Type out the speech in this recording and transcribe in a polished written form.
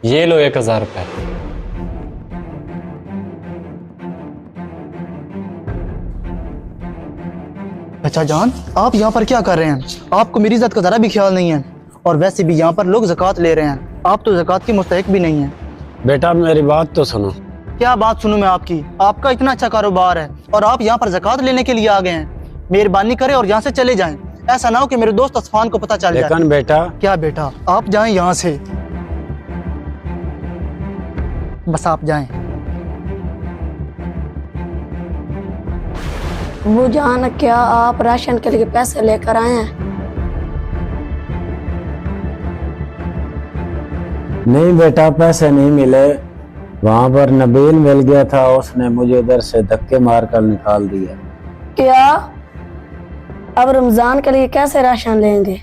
ये लो 1000 रुपये। अच्छा जान, आप यहाँ पर क्या कर रहे हैं? आपको मेरी इज्जत का जरा भी ख्याल नहीं है। और वैसे भी यहाँ पर लोग ज़कात ले रहे हैं, आप तो ज़कात की मुस्तहिक भी नहीं है। बेटा मेरी बात तो सुनो। क्या बात सुनूं मैं आपकी? आपका इतना अच्छा कारोबार है और आप यहाँ पर ज़कात लेने के लिए आ गए हैं। मेहरबानी करें और यहाँ से चले जाएं। ऐसा ना हो कि मेरे दोस्त असफान को पता चल जाए। लेकिन बेटा। क्या बेटा? आप जाएं यहाँ से, बस आप जाएं। वो जान, क्या आप राशन के लिए पैसे लेकर आए हैं? नहीं बेटा, पैसे नहीं मिले। वहां पर नबील मिल गया था, उसने मुझे उधर से धक्के मारकर निकाल दिया। क्या अब रमजान के लिए कैसे राशन लेंगे?